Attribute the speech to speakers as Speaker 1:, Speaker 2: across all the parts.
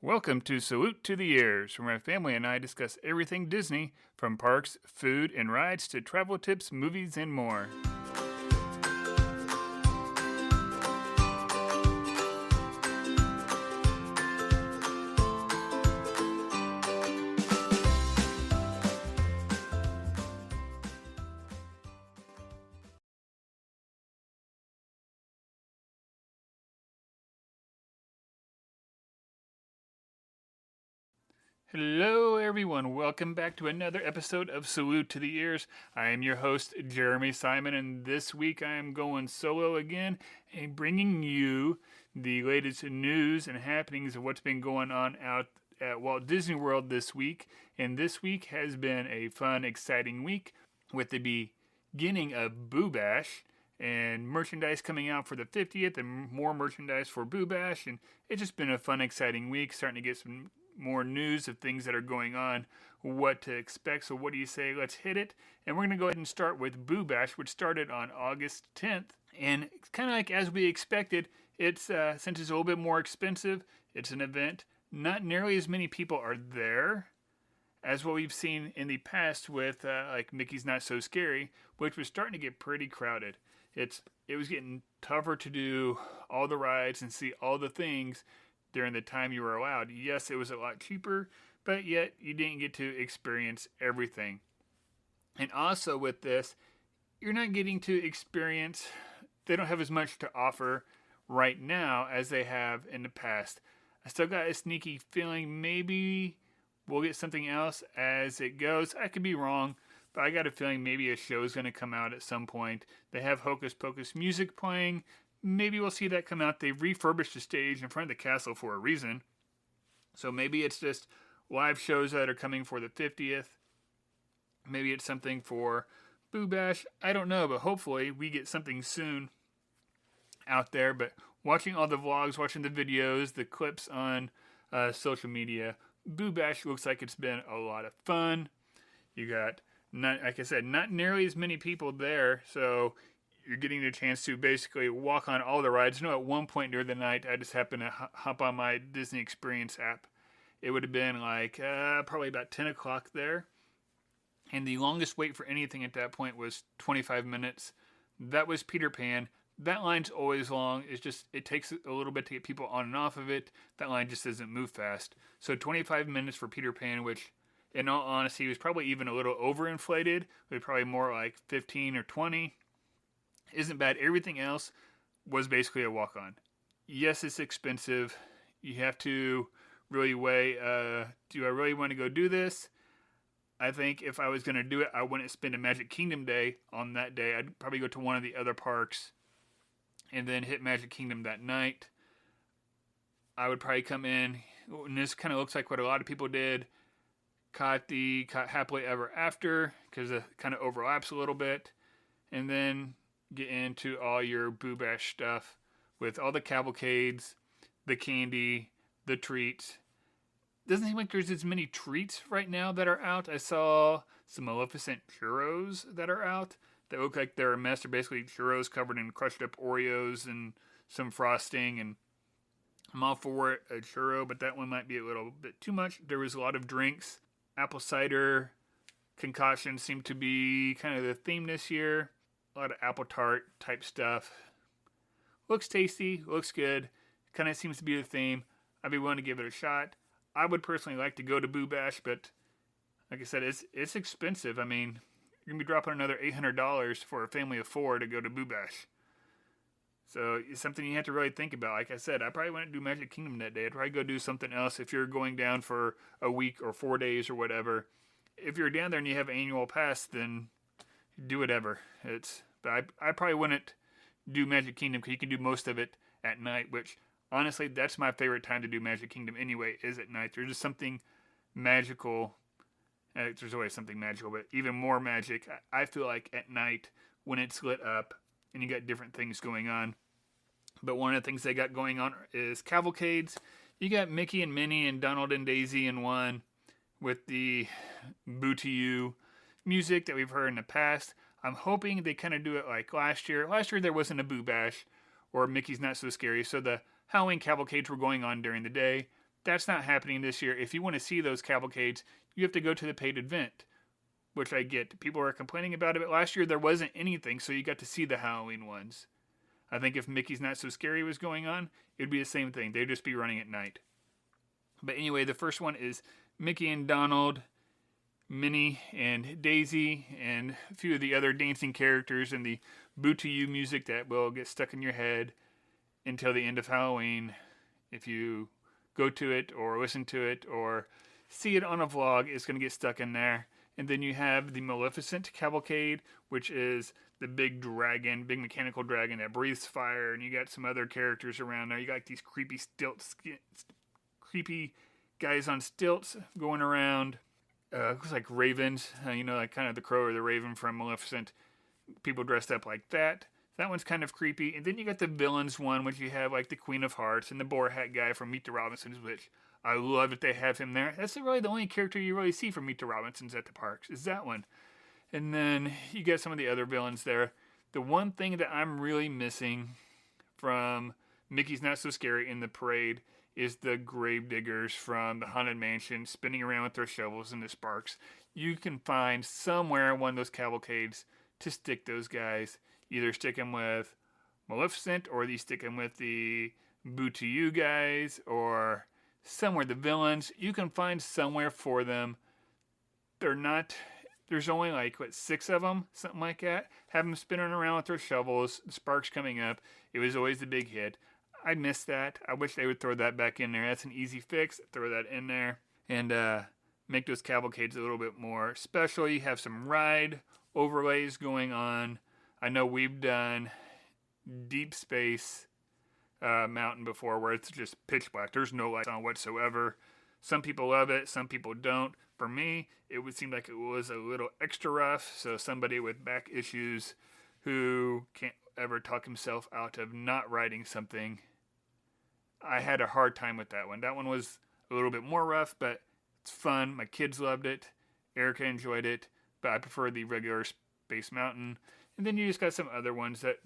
Speaker 1: Welcome to Salute to the Ears, where my family and I discuss everything Disney, from parks, food, and rides to travel tips, movies, and more. Hello, everyone. Welcome back to another episode of Salute to the Ears. I am your host, Jeremy Simon, and this week I am going solo again and bringing you the latest news and happenings of what's been going on out at Walt Disney World this week. And this week has been a fun, exciting week with the beginning of Boo Bash and merchandise coming out for the 50th and more merchandise for Boo Bash. And it's just been a fun, exciting week, starting to get some more news of things that are going on, what to expect. So what do you say? Let's hit it. And we're going to go ahead and start with Boo Bash, which started on August 10th. And it's kind of like as we expected, it's since it's a little bit more expensive, it's an event. Not nearly as many people are there as what we've seen in the past with like Mickey's Not So Scary, which was starting to get pretty crowded. It was getting tougher to do all the rides and see all the things during the time you were allowed. Yes, it was a lot cheaper, but yet you didn't get to experience everything. And also with this, you're not getting to experience, they don't have as much to offer right now as they have in the past. I still got a sneaky feeling maybe we'll get something else as it goes. I could be wrong, but I got a feeling maybe a show is going to come out at some point. They have Hocus Pocus music playing. Maybe we'll see that come out. They've refurbished the stage in front of the castle for a reason. So maybe it's just live shows that are coming for the 50th. Maybe it's something for Boo Bash. I don't know, but hopefully we get something soon out there. But watching all the vlogs, watching the videos, the clips on social media, Boo Bash looks like it's been a lot of fun. You got, not, like I said, not nearly as many people there, so you're getting the chance to basically walk on all the rides. You know, at one point during the night, I just happened to hop on my Disney Experience app. It would have been like probably about 10 o'clock there. And the longest wait for anything at that point was 25 minutes. That was Peter Pan. That line's always long. It's just, it takes a little bit to get people on and off of it. That line just doesn't move fast. So 25 minutes for Peter Pan, which in all honesty was probably even a little overinflated. It was probably more like 15 or 20. Isn't bad. Everything else was basically a walk-on. Yes, it's expensive. You have to really weigh, do I really want to go do this? I think if I was going to do it, I wouldn't spend a Magic Kingdom day on that day. I'd probably go to one of the other parks and then hit Magic Kingdom that night. I would probably come in, and this kind of looks like what a lot of people did, caught Happily Ever After, because it kind of overlaps a little bit, and then get into all your Boo Bash stuff with all the cavalcades, the candy, the treats. Doesn't seem like there's as many treats right now that are out. I saw some Maleficent churros that are out that look like they're a mess. They're basically churros covered in crushed up Oreos and some frosting, and I'm all for a churro, but that one might be a little bit too much. There was a lot of drinks. Apple cider concoction seemed to be kind of the theme this year. A lot of apple tart type stuff. Looks tasty, looks good. Kind of seems to be the theme. I'd be willing to give it a shot. I would personally like to go to Boo Bash, but like I said, it's expensive. I mean, you're going to be dropping another $800 for a family of 4 to go to Boo Bash. So it's something you have to really think about. Like I said, I probably wouldn't do Magic Kingdom that day. I'd probably go do something else if you're going down for a week or 4 days or whatever. If you're down there and you have an annual pass, then do whatever. But I probably wouldn't do Magic Kingdom because you can do most of it at night, which honestly, that's my favorite time to do Magic Kingdom anyway, is at night. There's just something magical. There's always something magical, but even more magic, I feel like at night when it's lit up and you got different things going on. But one of the things they got going on is cavalcades. You got Mickey and Minnie and Donald and Daisy in one with the Boo to You music that we've heard in the past. I'm hoping they kind of do it like last year. Last year there wasn't a Boo Bash or Mickey's Not So Scary, so the Halloween cavalcades were going on during the day. That's not happening this year. If you want to see those cavalcades, you have to go to the paid event, which I get. People are complaining about it, but last year there wasn't anything, so you got to see the Halloween ones. I think if Mickey's Not So Scary was going on, it would be the same thing. They'd just be running at night. But anyway, the first one is Mickey and Donald, Minnie and Daisy, and a few of the other dancing characters, and the Boo to You music that will get stuck in your head until the end of Halloween. If you go to it or listen to it or see it on a vlog, it's going to get stuck in there. And then you have the Maleficent Cavalcade, which is the big dragon, big mechanical dragon that breathes fire, and you got some other characters around there. You got like these creepy guys on stilts going around. Looks like ravens, like kind of the crow or the raven from Maleficent. People dressed up like that. That one's kind of creepy. And then you got the villains one, which you have like the Queen of Hearts and the boar hat guy from Meet the Robinsons, which I love that they have him there. That's really the only character you really see from Meet the Robinsons at the parks, is that one. And then you get some of the other villains there. The one thing that I'm really missing from Mickey's Not So Scary in the parade is the gravediggers from the Haunted Mansion spinning around with their shovels and the sparks. You can find somewhere one of those cavalcades to stick those guys. Either stick them with Maleficent, or you stick them with the Boo to You guys, or somewhere the villains. You can find somewhere for them. There's only like, 6 of them? Something like that. Have them spinning around with their shovels, the sparks coming up. It was always the big hit. I miss that. I wish they would throw that back in there. That's an easy fix. Throw that in there and make those cavalcades a little bit more special. You have some ride overlays going on. I know we've done Deep Space Mountain before, where it's just pitch black. There's no lights on whatsoever. Some people love it. Some people don't. For me, it would seem like it was a little extra rough. So somebody with back issues who can't ever talk himself out of not riding something, I had a hard time with that one. That one was a little bit more rough, but it's fun. My kids loved it. Erica enjoyed it, but I prefer the regular Space Mountain. And then you just got some other ones that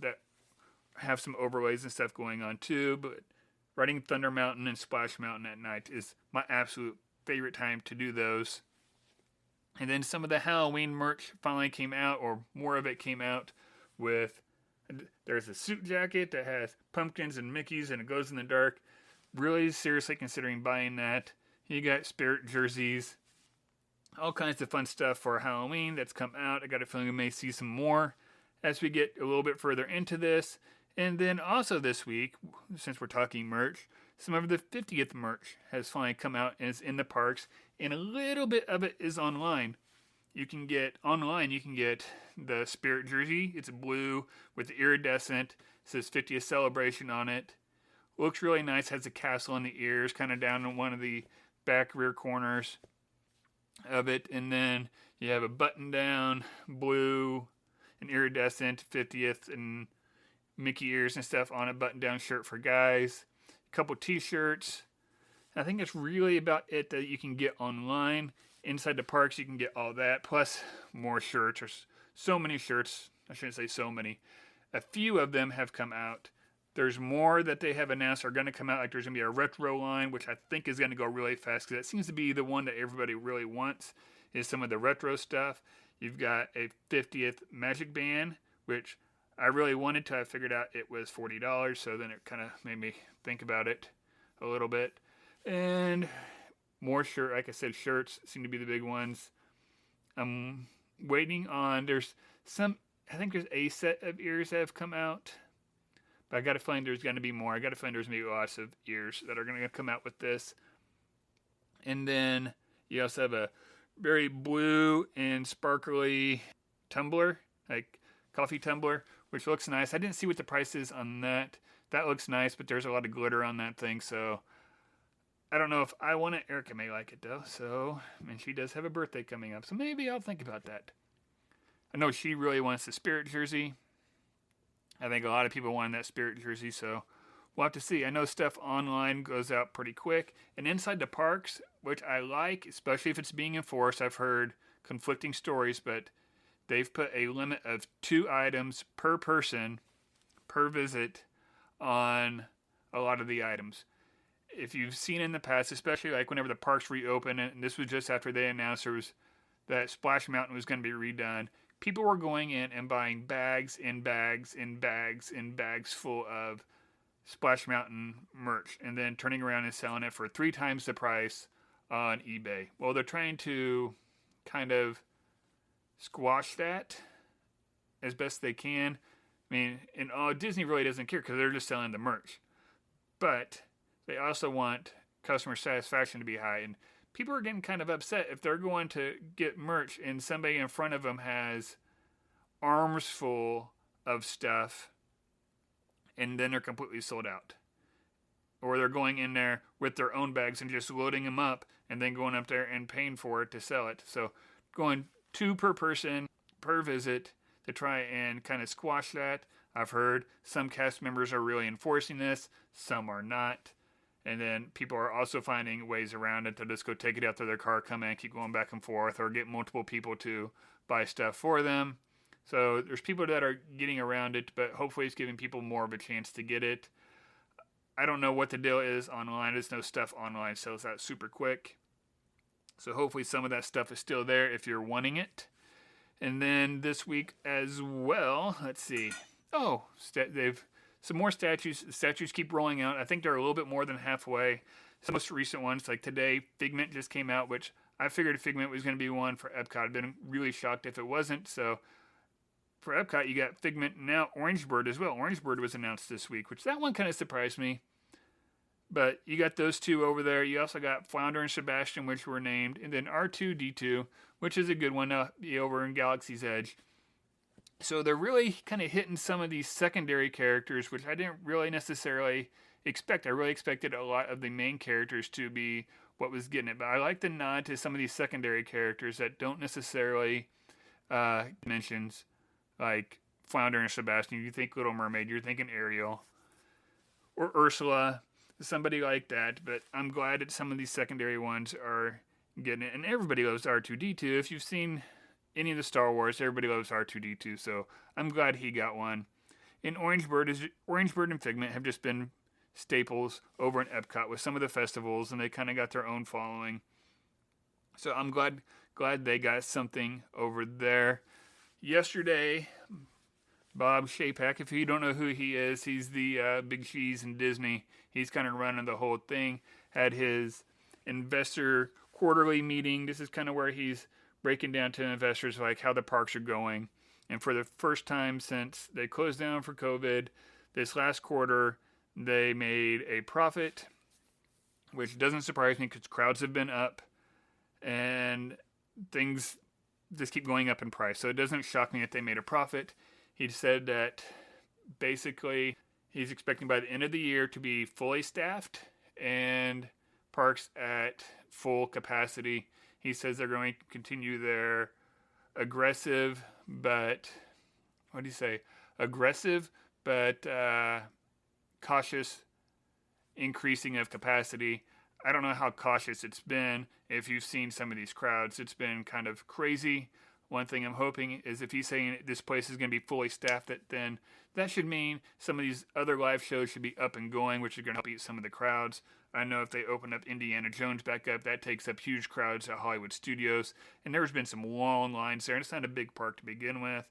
Speaker 1: have some overlays and stuff going on too. But riding Thunder Mountain and Splash Mountain at night is my absolute favorite time to do those. And then some of the Halloween merch finally came out, or more of it came out, with there's a suit jacket that has pumpkins and Mickeys and it glows in the dark. Really seriously considering buying that. You got spirit jerseys, all kinds of fun stuff for Halloween that's come out. I got a feeling we may see some more as we get a little bit further into this. And then also this week, since we're talking merch, some of the 50th merch has finally come out and is in the parks, and a little bit of it is online. You can get the Spirit jersey. It's blue with iridescent. It says 50th celebration on it. Looks really nice. Has a castle on the ears, kind of down in one of the back rear corners of it. And then you have a button down, blue, and iridescent 50th and Mickey ears and stuff on a button down shirt for guys. A couple t-shirts. I think it's really about it that you can get online. Inside the parks, you can get all that, plus more shirts. There's so many shirts. I shouldn't say so many. A few of them have come out. There's more that they have announced are going to come out. Like there's going to be a retro line, which I think is going to go really fast, because that seems to be the one that everybody really wants, is some of the retro stuff. You've got a 50th Magic Band, which I really wanted to. I figured out it was $40, so then it kind of made me think about it a little bit. And more like I said, shirts seem to be the big ones. I'm waiting on, I think there's a set of ears that have come out, but I got to find there's going to be more. I got to find there's going to be lots of ears that are going to come out with this. And then you also have a very blue and sparkly tumbler, like coffee tumbler, which looks nice. I didn't see what the price is on that. That looks nice, but there's a lot of glitter on that thing, so I don't know if I want it. Erica may like it, though. So, and she does have a birthday coming up, so maybe I'll think about that. I know she really wants the Spirit jersey. I think a lot of people want that Spirit jersey, so we'll have to see. I know stuff online goes out pretty quick. And inside the parks, which I like, especially if it's being enforced, I've heard conflicting stories, but they've put a limit of 2 items per person per visit on a lot of the items. if you've seen in the past, especially like whenever the parks reopened, and this was just after they announced that Splash Mountain was going to be redone, people were going in and buying bags and bags and bags and bags full of Splash Mountain merch, and then turning around and selling it for 3 times the price on eBay. Well, they're trying to kind of squash that as best they can. I mean, Disney really doesn't care because they're just selling the merch. But they also want customer satisfaction to be high. And people are getting kind of upset if they're going to get merch and somebody in front of them has arms full of stuff and then they're completely sold out. Or they're going in there with their own bags and just loading them up and then going up there and paying for it to sell it. So going 2 per person per visit to try and kind of squash that. I've heard some cast members are really enforcing this, some are not. And then people are also finding ways around it. They'll just go take it out to their car, come in, keep going back and forth, or get multiple people to buy stuff for them. So there's people that are getting around it, but hopefully it's giving people more of a chance to get it. I don't know what the deal is online. There's no stuff online sells out super quick. So hopefully some of that stuff is still there if you're wanting it. And then this week as well, let's see. Oh, they've some more statues. The statues keep rolling out. I think they're a little bit more than halfway. Some most recent ones, like today, Figment just came out, which I figured Figment was going to be one for Epcot. I'd been really shocked if it wasn't. So for Epcot, you got Figment and now Orange Bird as well. Orange Bird was announced this week, which that one kind of surprised me. But you got those 2 over there. You also got Flounder and Sebastian, which were named. And then R2-D2, which is a good one to be over in Galaxy's Edge. So they're really kind of hitting some of these secondary characters, which I didn't really necessarily expect. I really expected a lot of the main characters to be what was getting it. But I like the nod to some of these secondary characters that don't necessarily mentions, like Flounder and Sebastian. You think Little Mermaid, you're thinking Ariel. Or Ursula, somebody like that. But I'm glad that some of these secondary ones are getting it. And everybody loves R2-D2. If you've seen any of the Star Wars, everybody loves R2-D2, so I'm glad he got one. And Orange Bird and Figment have just been staples over in Epcot with some of the festivals, and they kind of got their own following. So I'm glad they got something over there. Yesterday, Bob Chapek, if you don't know who he is, he's the big cheese in Disney. He's kind of running the whole thing. Had his investor quarterly meeting. This is kind of where he's breaking down to investors like how the parks are going. And for the first time since they closed down for COVID, this last quarter, they made a profit, which doesn't surprise me because crowds have been up and things just keep going up in price. So it doesn't shock me that they made a profit. He said that basically he's expecting by the end of the year to be fully staffed and parks at full capacity. He says they're going to continue their aggressive but cautious increasing of capacity. I don't know how cautious it's been. If you've seen some of these crowds, it's been kind of crazy. One thing I'm hoping is if he's saying this place is going to be fully staffed, then that should mean some of these other live shows should be up and going, which is going to help eat some of the crowds. I know if they open up Indiana Jones back up, that takes up huge crowds at Hollywood Studios. And there's been some long lines there, and it's not a big park to begin with.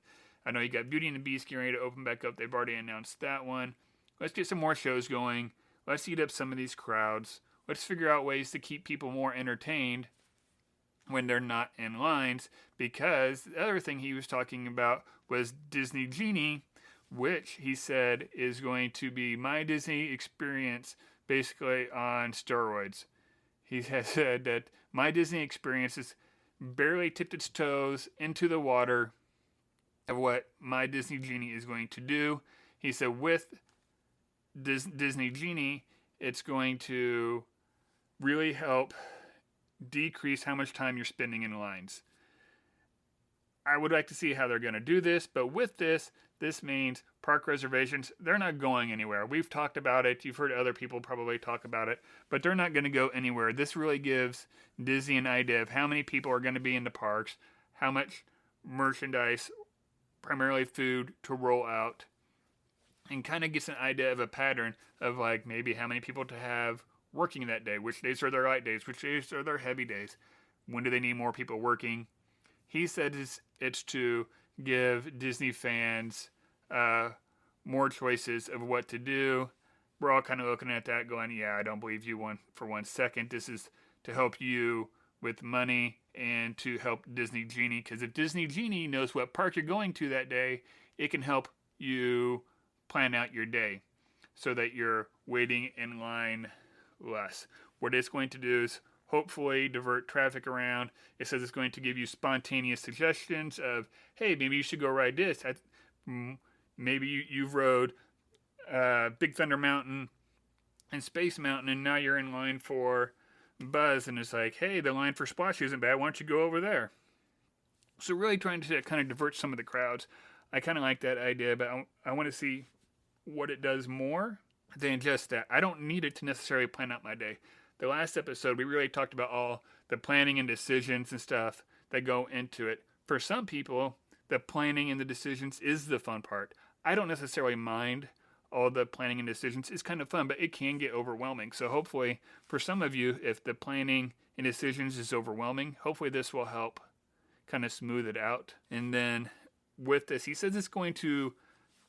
Speaker 1: I know you got Beauty and the Beast getting ready to open back up. They've already announced that one. Let's get some more shows going. Let's eat up some of these crowds. Let's figure out ways to keep people more entertained when they're not in lines, because the other thing he was talking about was Disney Genie, which he said is going to be My Disney Experience basically on steroids. He has said that My Disney Experience has barely tipped its toes into the water of what My Disney Genie is going to do. He said with Disney Genie, it's going to really help decrease how much time you're spending in lines. I would like to see how they're going to do this, but with this means park reservations, they're not going anywhere. We've talked about it. You've heard other people probably talk about it, but they're not going to go anywhere. This really gives Disney an idea of how many people are going to be in the parks, how much merchandise, primarily food, to roll out, and kind of gets an idea of a pattern of like maybe how many people to have working that day? Which days are their light days? Which days are their heavy days? When do they need more people working? He said it's to give Disney fans more choices of what to do. We're all kind of looking at that going, yeah, I don't believe you for 1 second. This is to help you with money and to help Disney Genie. Because if Disney Genie knows what park you're going to that day, it can help you plan out your day so that you're waiting in line less. What it's going to do is hopefully divert traffic around. It says it's going to give you spontaneous suggestions of, hey, maybe you should go ride this. Maybe you've rode Big Thunder Mountain and Space Mountain, and now you're in line for Buzz, and it's like, hey, the line for Splash isn't bad. Why don't you go over there? So really trying to kind of divert some of the crowds. I kind of like that idea, but I want to see what it does more than just that. I don't need it to necessarily plan out my day. The last episode, we really talked about all the planning and decisions and stuff that go into it. For some people, the planning and the decisions is the fun part. I don't necessarily mind all the planning and decisions. It's kind of fun, but it can get overwhelming. So hopefully, for some of you, if the planning and decisions is overwhelming, hopefully this will help kind of smooth it out. And then with this, he says it's going to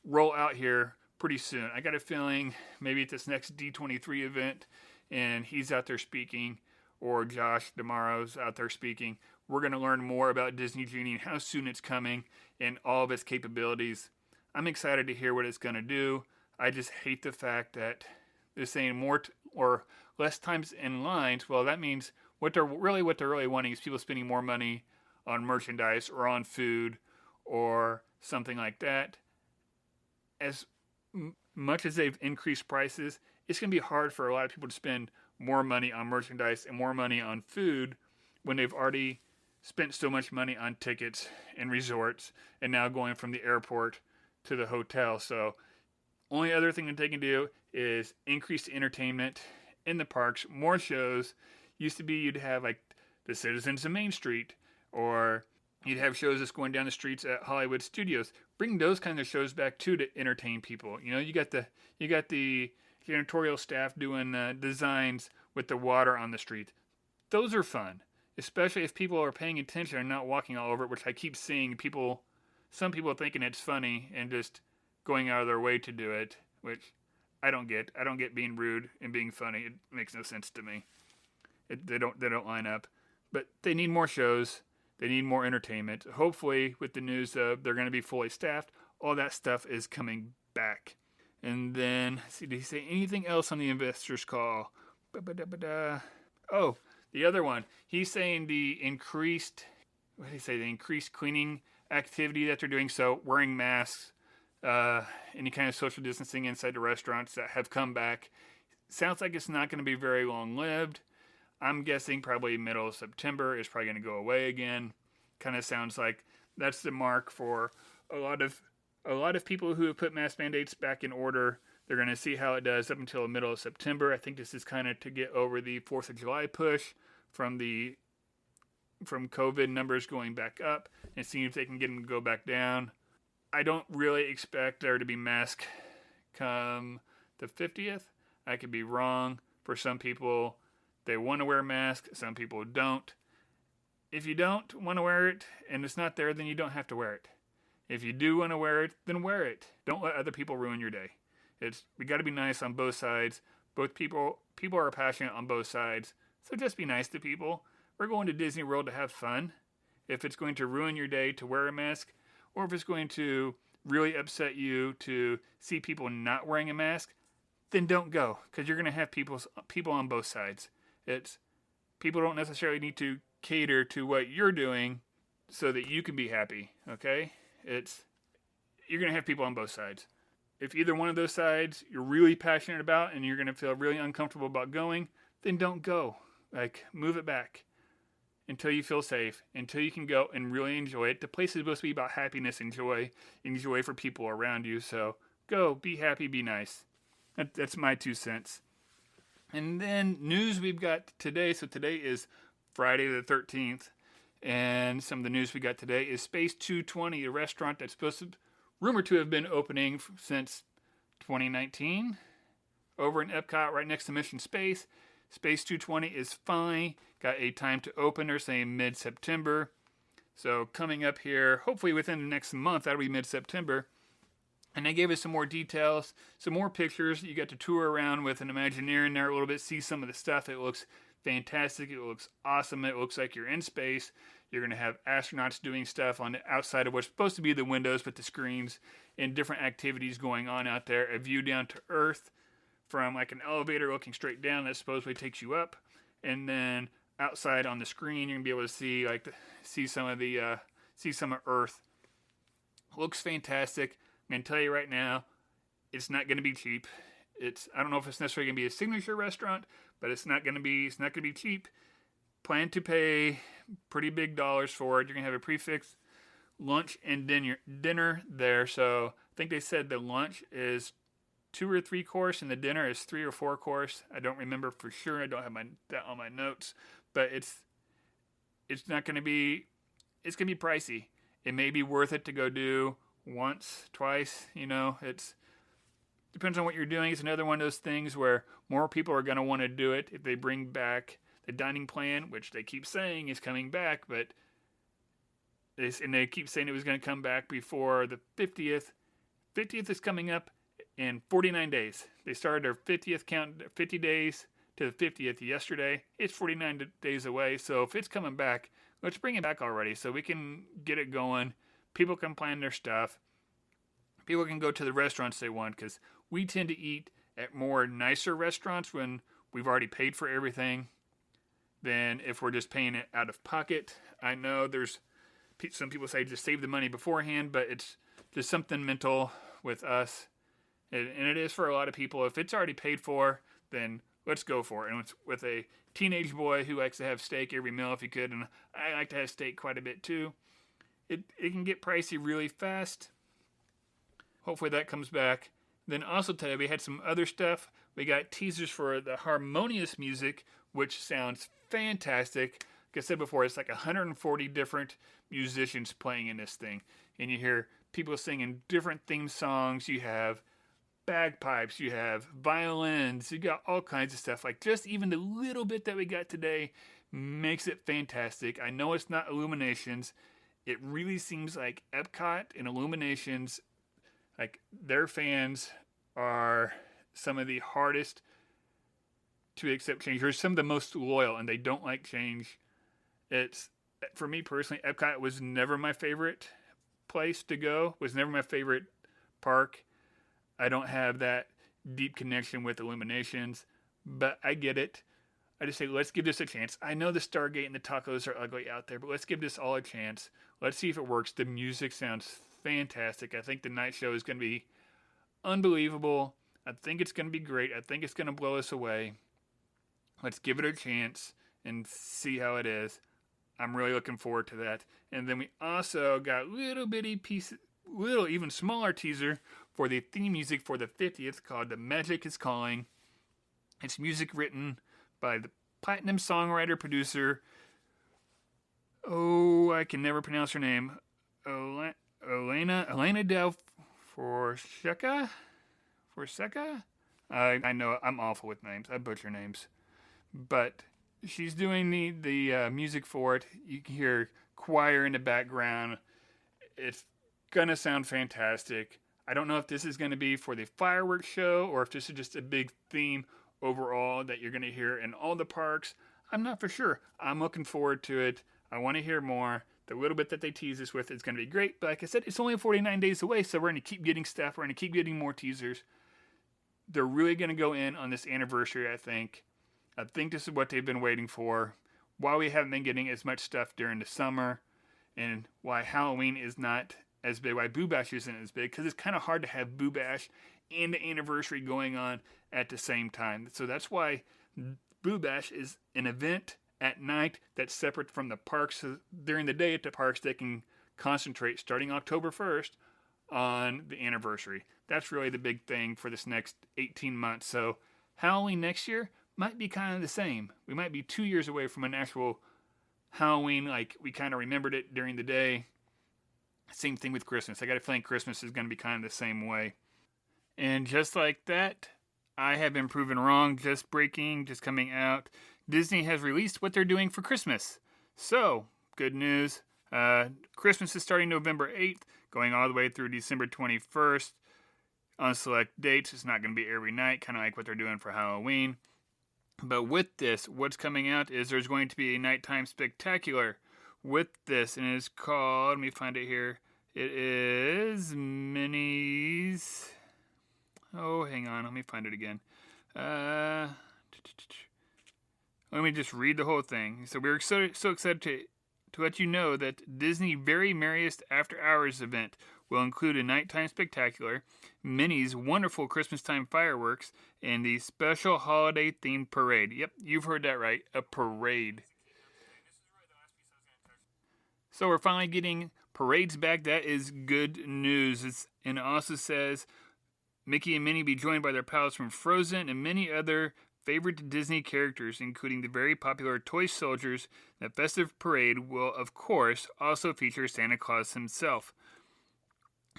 Speaker 1: roll out here pretty soon. I got a feeling maybe at this next D23 event, and he's out there speaking, or Josh D'Amaro's out there speaking, we're going to learn more about Disney Genie and how soon it's coming and all of its capabilities. I'm excited to hear what it's going to do. I just hate the fact that they're saying more or less times in lines. Well, that means what they're really wanting is people spending more money on merchandise or on food or something like that. As much as they've increased prices, it's going to be hard for a lot of people to spend more money on merchandise and more money on food when they've already spent so much money on tickets and resorts and now going from the airport to the hotel. So only other thing that they can do is increase the entertainment in the parks, more shows. Used to be you'd have like the Citizens of Main Street, or you'd have shows that's going down the streets at Hollywood Studios. Bring those kinds of shows back too to entertain people. You know, you got the janitorial staff doing designs with the water on the street. Those are fun, especially if people are paying attention and not walking all over it, which I keep seeing some people thinking it's funny and just going out of their way to do it, which I don't get. I don't get being rude and being funny. It makes no sense to me. They don't line up. But they need more shows. They need more entertainment. Hopefully, with the news of they're going to be fully staffed, all that stuff is coming back. And then, did he say anything else on the investors call? Oh, the other one. He's saying the increased cleaning activity that they're doing. So wearing masks, any kind of social distancing inside the restaurants that have come back. Sounds like it's not going to be very long-lived. I'm guessing probably middle of September is probably going to go away again. Kind of sounds like that's the mark for a lot of people who have put mask mandates back in order. They're going to see how it does up until the middle of September. I think this is kind of to get over the 4th of July push from COVID numbers going back up and seeing if they can get them to go back down. I don't really expect there to be masks come the 50th. I could be wrong. For some people, they want to wear a mask. Some people don't. If you don't want to wear it and it's not there, then you don't have to wear it. If you do want to wear it, then wear it. Don't let other people ruin your day. We got to be nice on both sides. Both people are passionate on both sides. So just be nice to people. We're going to Disney World to have fun. If it's going to ruin your day to wear a mask, or if it's going to really upset you to see people not wearing a mask, then don't go, because you're going to have people on both sides. People don't necessarily need to cater to what you're doing so that you can be happy, okay? You're going to have people on both sides. If either one of those sides you're really passionate about and you're going to feel really uncomfortable about going, then don't go. Move it back until you feel safe, until you can go and really enjoy it. The place is supposed to be about happiness and joy for people around you. So go, be happy, be nice. That's my 2 cents. And then news we've got today. So today is Friday the 13th. And some of the news we got today is Space 220, a restaurant that's rumored to have been opening since 2019 over in Epcot right next to Mission Space. Space 220 is fine. Got a time to open, they're saying mid-September. So coming up here, hopefully within the next month, that'll be mid-September. And they gave us some more details, some more pictures. You got to tour around with an Imagineer in there a little bit, see some of the stuff. It looks fantastic. It looks awesome. It looks like you're in space. You're going to have astronauts doing stuff on the outside of what's supposed to be the windows, but the screens, and different activities going on out there. A view down to Earth from like an elevator looking straight down that supposedly takes you up. And then outside on the screen, you're going to be able to see some of Earth. Looks fantastic. I'm going to tell you right now, it's not going to be cheap. I don't know if it's necessarily going to be a signature restaurant, but it's not going to be cheap. Plan to pay pretty big dollars for it. You're going to have a prefix lunch and dinner there. So I think they said the lunch is 2 or 3 course and the dinner is 3 or 4 course. I don't remember for sure. I don't have that on my notes, but it's not going to be, it's going to be pricey. It may be worth it to go do once, twice, it depends on what you're doing. It's another one of those things where more people are going to want to do it if they bring back the dining plan, which they keep saying is coming back, but they keep saying it was going to come back before the 50th. 50th is coming up in 49 days. They started their 50th count, 50 days to the 50th yesterday. It's 49 days away, so if it's coming back, let's bring it back already so we can get it going. People can plan their stuff. People can go to the restaurants they want, because we tend to eat at more nicer restaurants when we've already paid for everything than if we're just paying it out of pocket. I know there's some people say just save the money beforehand, but it's just something mental with us. And it is for a lot of people. If it's already paid for, then let's go for it. And it's with a teenage boy who likes to have steak every meal if he could, and I like to have steak quite a bit too. It can get pricey really fast. Hopefully that comes back. Then also today we had some other stuff. We got teasers for the Harmonious music, which sounds fantastic. Like I said before, it's like 140 different musicians playing in this thing. And you hear people singing different theme songs. You have bagpipes, you have violins, you got all kinds of stuff. Like just even the little bit that we got today makes it fantastic. I know it's not Illuminations. It really seems like Epcot and Illuminations, like their fans are some of the hardest to accept change. They're some of the most loyal, and they don't like change. It's, for me personally, Epcot was never my favorite place to go, was never my favorite park. I don't have that deep connection with Illuminations, but I get it. I just say, let's give this a chance. I know the Stargate and the tacos are ugly out there, but let's give this all a chance. Let's see if it works. The music sounds fantastic. I think the night show is going to be unbelievable. I think it's going to be great. I think it's going to blow us away. Let's give it a chance and see how it is. I'm really looking forward to that. And then we also got little even smaller teaser for the theme music for the 50th called The Magic is Calling. It's music written by the platinum songwriter producer. Oh, I can never pronounce her name. Elena Del Fonseca? I know I'm awful with names. I butcher names. But she's doing the music for it. You can hear choir in the background. It's gonna sound fantastic. I don't know if this is going to be for the fireworks show or if this is just a big theme overall that you're going to hear in all the parks. I'm not for sure. I'm looking forward to it. I want to hear more. The little bit that they tease us with is going to be great. But like I said, it's only 49 days away, so we're going to keep getting stuff. We're going to keep getting more teasers. They're really going to go in on this anniversary, I think. I think this is what they've been waiting for. Why we haven't been getting as much stuff during the summer, and why Halloween is not as big, why Boo Bash isn't as big, because it's kind of hard to have Boo Bash and the anniversary going on at the same time. So that's why Boo Bash is an event at night that's separate from the parks. So during the day at the parks, they can concentrate starting October 1st on the anniversary. That's really the big thing for this next 18 months. So Halloween next year might be kind of the same. We might be 2 years away from an actual Halloween like we kind of remembered it during the day. Same thing with Christmas. I got a feeling Christmas is going to be kind of the same way. And just like that, I have been proven wrong. Just coming out. Disney has released what they're doing for Christmas. So, good news. Christmas is starting November 8th, going all the way through December 21st. On select dates, it's not going to be every night, kind of like what they're doing for Halloween. But with this, what's coming out is there's going to be a nighttime spectacular with this, and it is called, let me find it here. It is Minnie's. Oh, hang on, let me find it again. Let me just read the whole thing. So we're so excited to let you know that Disney Very Merriest After Hours event will include a nighttime spectacular, Minnie's wonderful Christmas time fireworks, and the special holiday-themed parade. Yep, you've heard that right, a parade. So we're finally getting parades back. That is good news. And it also says Mickey and Minnie be joined by their pals from Frozen and many other favorite Disney characters, including the very popular Toy Soldiers. The festive parade will, of course, also feature Santa Claus himself.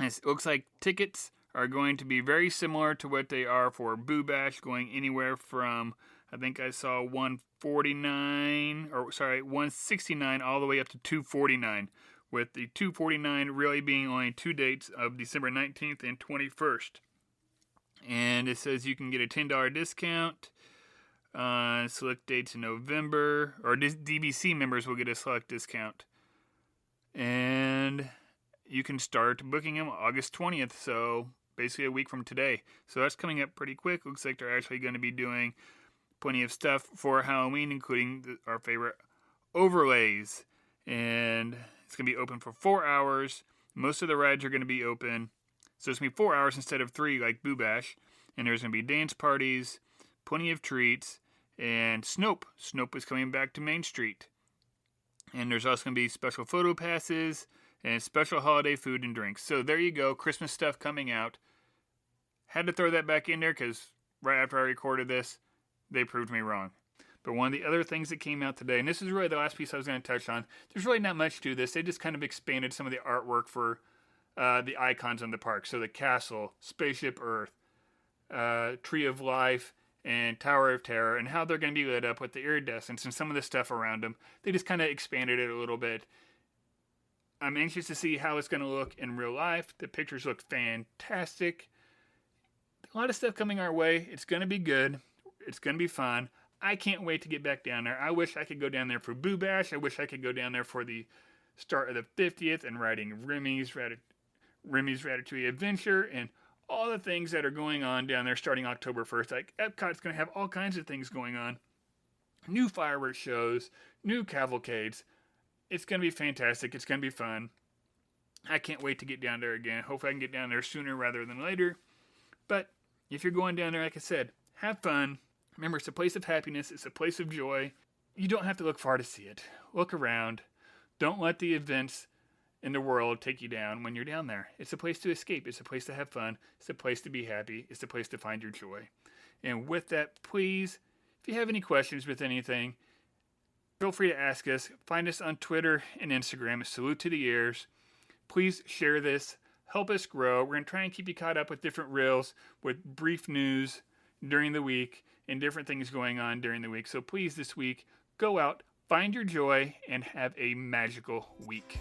Speaker 1: It looks like tickets are going to be very similar to what they are for Boo Bash, going anywhere from, I think I saw $169 all the way up to $249, with the $249 really being only 2 dates of December 19th and 21st. And it says you can get a $10 discount on select dates in November, or DVC members will get a select discount. And you can start booking them August 20th, so basically a week from today. So that's coming up pretty quick. Looks like they're actually going to be doing plenty of stuff for Halloween, including our favorite overlays. And it's going to be open for 4 hours. Most of the rides are going to be open. So it's going to be 4 hours instead of 3 like Boo Bash. And there's going to be dance parties, plenty of treats, and Snope. Snope is coming back to Main Street. And there's also going to be special photo passes and special holiday food and drinks. So there you go, Christmas stuff coming out. Had to throw that back in there because right after I recorded this, they proved me wrong. But one of the other things that came out today, and this is really the last piece I was going to touch on, there's really not much to this. They just kind of expanded some of the artwork for the icons on the park. So the castle, Spaceship Earth, Tree of Life, and Tower of Terror, and how they're going to be lit up with the iridescence and some of the stuff around them. They just kind of expanded it a little bit. I'm anxious to see how it's going to look in real life. The pictures look fantastic. A lot of stuff coming our way. It's going to be good. It's going to be fun. I can't wait to get back down there. I wish I could go down there for Boo Bash. I wish I could go down there for the start of the 50th and riding Remy's Ratatouille Adventure and all the things that are going on down there starting October 1st. Like, Epcot's going to have all kinds of things going on. New fireworks shows, new cavalcades. It's going to be fantastic. It's going to be fun. I can't wait to get down there again. Hopefully I can get down there sooner rather than later. But if you're going down there, like I said, have fun. Remember, it's a place of happiness. It's a place of joy. You don't have to look far to see it. Look around. Don't let the events in the world take you down when you're down there. It's a place to escape. It's a place to have fun. It's a place to be happy. It's a place to find your joy. And with that, please, if you have any questions with anything, feel free to ask us. Find us on Twitter and Instagram. Salute to the Ears. Please share this. Help us grow. We're going to try and keep you caught up with different reels, with brief news during the week, and different things going on during the week. So please, this week, go out, find your joy, and have a magical week.